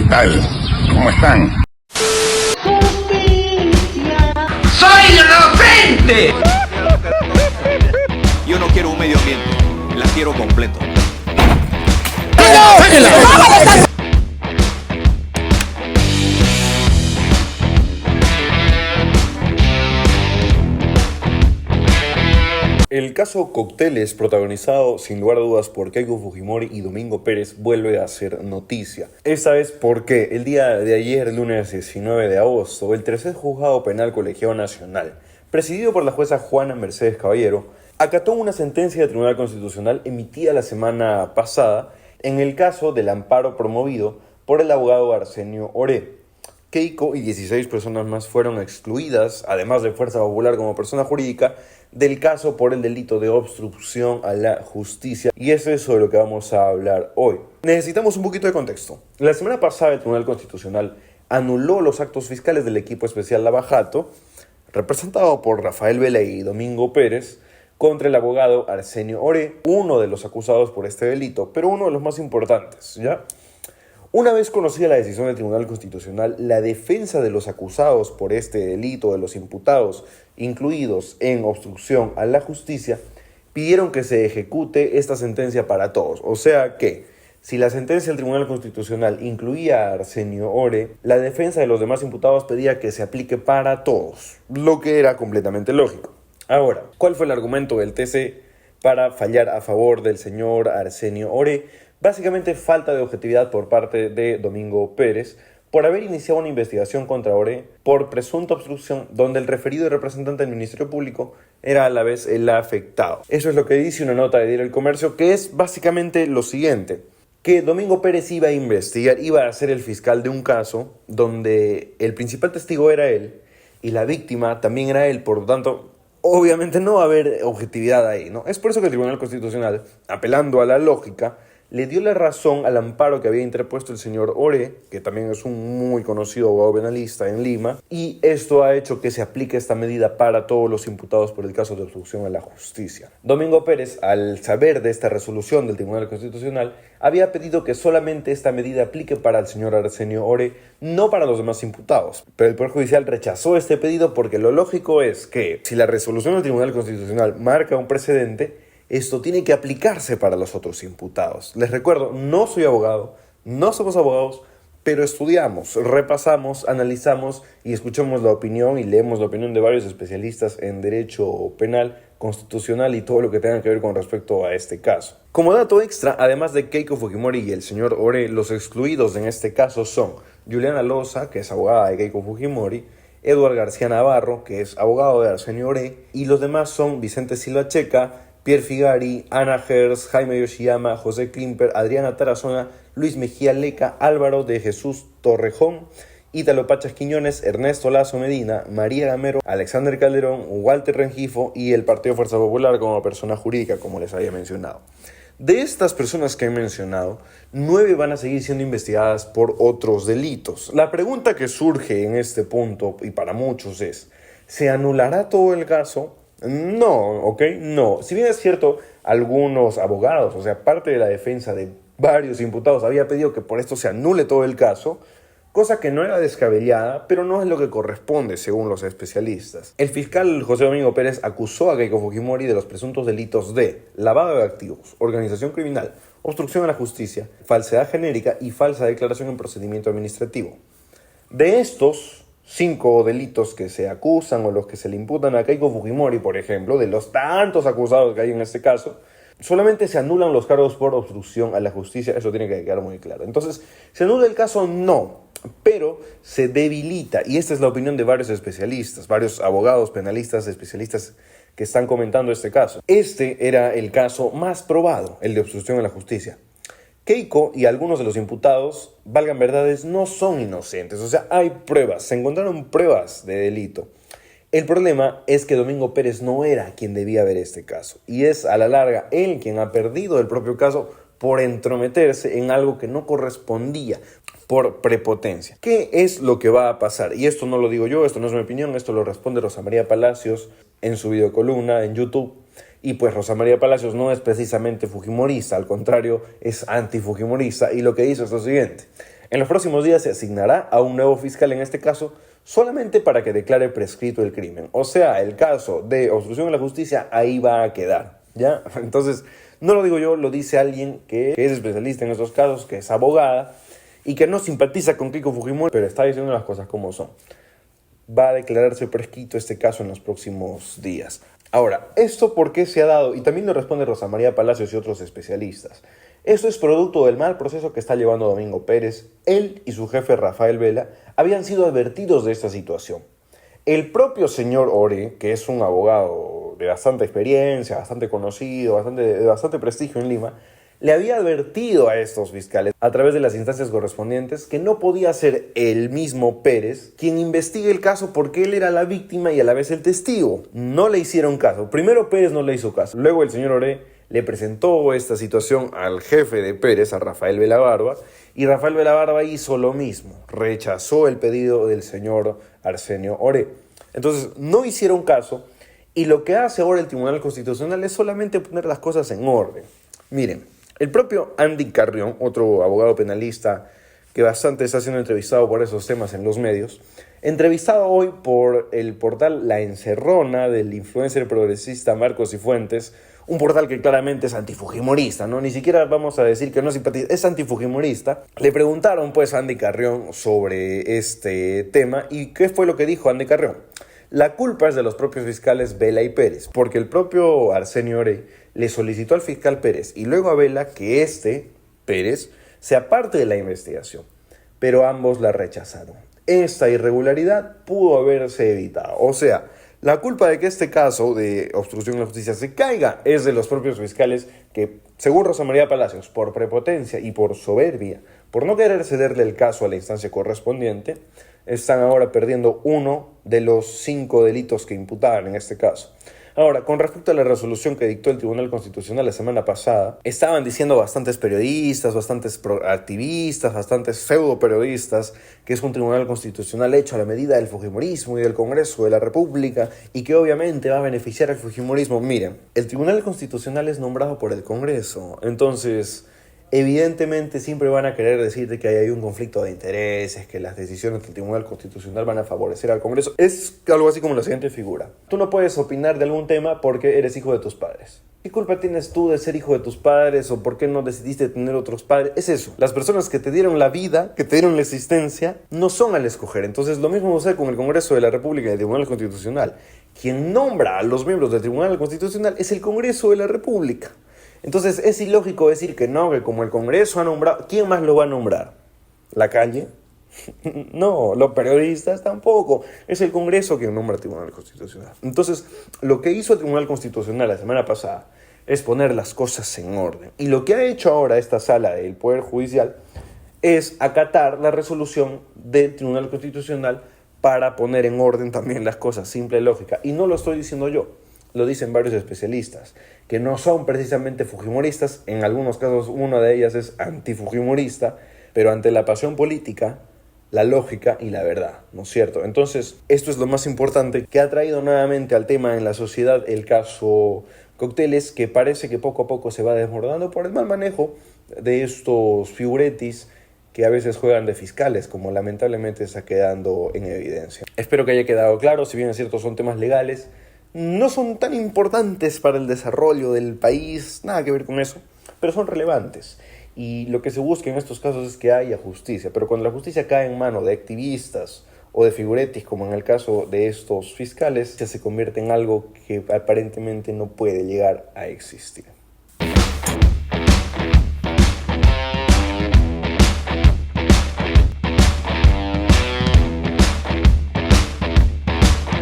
tal? ¿Cómo están? ¡Soy inocente! Yo no quiero un medio ambiente, la quiero completo. El caso Cócteles, protagonizado sin lugar a dudas por Keiko Fujimori y Domingo Pérez, vuelve a ser noticia. Esta vez porque el día de ayer, lunes 19 de agosto, el tercer juzgado penal colegiado nacional, presidido por la jueza Juana Mercedes Caballero, acató una sentencia del Tribunal Constitucional emitida la semana pasada en el caso del amparo promovido por el abogado Arsenio Oré. Keiko y 16 personas más fueron excluidas, además de Fuerza Popular como persona jurídica, del caso por el delito de obstrucción a la justicia. Y es eso de lo que vamos a hablar hoy. Necesitamos un poquito de contexto. La semana pasada el Tribunal Constitucional anuló los actos fiscales del equipo especial Lavajato, representado por Rafael Vela y Domingo Pérez, contra el abogado Arsenio Oré, uno de los acusados por este delito, pero uno de los más importantes, ¿ya? Una vez conocida la decisión del Tribunal Constitucional, la defensa de los acusados por este delito, de los imputados incluidos en obstrucción a la justicia, pidieron que se ejecute esta sentencia para todos. O sea que, si la sentencia del Tribunal Constitucional incluía a Arsenio Oré, la defensa de los demás imputados pedía que se aplique para todos, lo que era completamente lógico. Ahora, ¿cuál fue el argumento del TC para fallar a favor del señor Arsenio Oré? Básicamente falta de objetividad por parte de Domingo Pérez por haber iniciado una investigación contra Oré por presunta obstrucción donde el referido y representante del Ministerio Público era a la vez el afectado. Eso es lo que dice una nota de Diario El Comercio, que es básicamente lo siguiente: que Domingo Pérez iba a investigar, iba a ser el fiscal de un caso donde el principal testigo era él y la víctima también era él, por lo tanto, obviamente no va a haber objetividad ahí, ¿no? Es por eso que el Tribunal Constitucional, apelando a la lógica, le dio la razón al amparo que había interpuesto el señor Oré, que también es un muy conocido abogado penalista en Lima, y esto ha hecho que se aplique esta medida para todos los imputados por el caso de obstrucción a la justicia. Domingo Pérez, al saber de esta resolución del Tribunal Constitucional, había pedido que solamente esta medida aplique para el señor Arsenio Oré, no para los demás imputados. Pero el Poder Judicial rechazó este pedido porque lo lógico es que, si la resolución del Tribunal Constitucional marca un precedente, esto tiene que aplicarse para los otros imputados. Les recuerdo, no soy abogado, no somos abogados, pero estudiamos, repasamos, analizamos y escuchamos la opinión y leemos la opinión de varios especialistas en derecho penal, constitucional y todo lo que tenga que ver con respecto a este caso. Como dato extra, además de Keiko Fujimori y el señor Oré, los excluidos en este caso son Juliana Loza, que es abogada de Keiko Fujimori, Eduard García Navarro, que es abogado de Arsenio Oré, y los demás son Vicente Silva Checa, Pierre Figari, Ana Gers, Jaime Yoshiyama, José Klimper, Adriana Tarazona, Luis Mejía Leca, Álvaro de Jesús Torrejón, Ítalo Pachas Quiñones, Ernesto Lazo Medina, María Gamero, Alexander Calderón, Walter Rengifo y el Partido Fuerza Popular como persona jurídica, como les había mencionado. De estas personas que he mencionado, 9 van a seguir siendo investigadas por otros delitos. La pregunta que surge en este punto, y para muchos, es: ¿se anulará todo el caso? No, ¿ok? No. Si bien es cierto, algunos abogados, o sea, parte de la defensa de varios imputados había pedido que por esto se anule todo el caso, cosa que no era descabellada, pero no es lo que corresponde según los especialistas. El fiscal José Domingo Pérez acusó a Keiko Fujimori de los presuntos delitos de lavado de activos, organización criminal, obstrucción a la justicia, falsedad genérica y falsa declaración en procedimiento administrativo. De estos 5 delitos que se acusan o los que se le imputan a Keiko Fujimori, por ejemplo, de los tantos acusados que hay en este caso, solamente se anulan los cargos por obstrucción a la justicia. Eso tiene que quedar muy claro. Entonces, ¿se anula el caso? No, pero se debilita, y esta es la opinión de varios especialistas, varios abogados, penalistas, especialistas que están comentando este caso. Este era el caso más probado, el de obstrucción a la justicia. Keiko y algunos de los imputados, valgan verdades, no son inocentes. O sea, hay pruebas, se encontraron pruebas de delito. El problema es que Domingo Pérez no era quien debía ver este caso. Y es a la larga él quien ha perdido el propio caso por entrometerse en algo que no correspondía, por prepotencia. ¿Qué es lo que va a pasar? Y esto no lo digo yo, esto no es mi opinión, esto lo responde Rosa María Palacios en su videocolumna en YouTube. Y pues Rosa María Palacios no es precisamente fujimorista, al contrario, es antifujimorista, y lo que dice es lo siguiente: En los próximos días se asignará a un nuevo fiscal, en este caso, solamente para que declare prescrito el crimen. O sea, el caso de obstrucción a la justicia ahí va a quedar, ¿ya? Entonces, no lo digo yo, lo dice alguien que es especialista en estos casos, que es abogada y que no simpatiza con Keiko Fujimori, pero está diciendo las cosas como son. Va a declararse prescrito este caso en los próximos días. Ahora, ¿esto por qué se ha dado? Y también lo responde Rosa María Palacios y otros especialistas. Esto es producto del mal proceso que está llevando Domingo Pérez. Él y su jefe Rafael Vela habían sido advertidos de esta situación. El propio señor Ore, que es un abogado de bastante experiencia, bastante conocido, de bastante prestigio en Lima, le había advertido a estos fiscales a través de las instancias correspondientes que no podía ser el mismo Pérez quien investigue el caso porque él era la víctima y a la vez el testigo. No le hicieron caso. Primero Pérez no le hizo caso. Luego el señor Ore le presentó esta situación al jefe de Pérez, a Rafael Vela Barba, y Rafael Vela Barba hizo lo mismo. Rechazó el pedido del señor Arsenio Ore. Entonces no hicieron caso y lo que hace ahora el Tribunal Constitucional es solamente poner las cosas en orden. Miren, el propio Andy Carrión, otro abogado penalista que bastante está siendo entrevistado por esos temas en los medios, entrevistado hoy por el portal La Encerrona del influencer progresista Marcos Cifuentes, un portal que claramente es antifujimorista, ¿no? Ni siquiera vamos a decir que no simpatiza, es antifujimorista. Le preguntaron pues a Andy Carrión sobre este tema y ¿qué fue lo que dijo Andy Carrión? La culpa es de los propios fiscales Vela y Pérez, porque el propio Arsenio Ore le solicitó al fiscal Pérez y luego a Vela que Pérez, se aparte de la investigación, pero ambos la rechazaron. Esta irregularidad pudo haberse evitado, o sea, la culpa de que este caso de obstrucción a la justicia se caiga es de los propios fiscales que, según Rosa María Palacios, por prepotencia y por soberbia, por no querer cederle el caso a la instancia correspondiente, están ahora perdiendo uno de los 5 delitos que imputaban en este caso. Ahora, con respecto a la resolución que dictó el Tribunal Constitucional la semana pasada, estaban diciendo bastantes periodistas, bastantes activistas, bastantes pseudo periodistas que es un Tribunal Constitucional hecho a la medida del fujimorismo y del Congreso de la República y que obviamente va a beneficiar al fujimorismo. Miren, el Tribunal Constitucional es nombrado por el Congreso, entonces evidentemente siempre van a querer decirte que hay un conflicto de intereses, que las decisiones del Tribunal Constitucional van a favorecer al Congreso. Es algo así como la siguiente figura. Tú no puedes opinar de algún tema porque eres hijo de tus padres. ¿Qué culpa tienes tú de ser hijo de tus padres o por qué no decidiste tener otros padres? Es eso. Las personas que te dieron la vida, que te dieron la existencia, no son al escoger. Entonces lo mismo sucede con el Congreso de la República y el Tribunal Constitucional. Quien nombra a los miembros del Tribunal Constitucional es el Congreso de la República. Entonces es ilógico decir que no, que como el Congreso ha nombrado, ¿quién más lo va a nombrar? ¿La calle? No, los periodistas tampoco. Es el Congreso quien nombra al Tribunal Constitucional. Entonces, lo que hizo el Tribunal Constitucional la semana pasada es poner las cosas en orden. Y lo que ha hecho ahora esta sala del Poder Judicial es acatar la resolución del Tribunal Constitucional para poner en orden también las cosas, simple lógica. Y no lo estoy diciendo yo. Lo dicen varios especialistas, que no son precisamente fujimoristas, en algunos casos una de ellas es antifujimorista, pero ante la pasión política, la lógica y la verdad, ¿no es cierto? Entonces, esto es lo más importante que ha traído nuevamente al tema en la sociedad el caso Cócteles, que parece que poco a poco se va desbordando por el mal manejo de estos figuretis que a veces juegan de fiscales, como lamentablemente está quedando en evidencia. Espero que haya quedado claro, si bien es cierto son temas legales, no son tan importantes para el desarrollo del país, nada que ver con eso, pero son relevantes. Y lo que se busca en estos casos es que haya justicia, pero cuando la justicia cae en manos de activistas o de figuretis, como en el caso de estos fiscales, ya se convierte en algo que aparentemente no puede llegar a existir.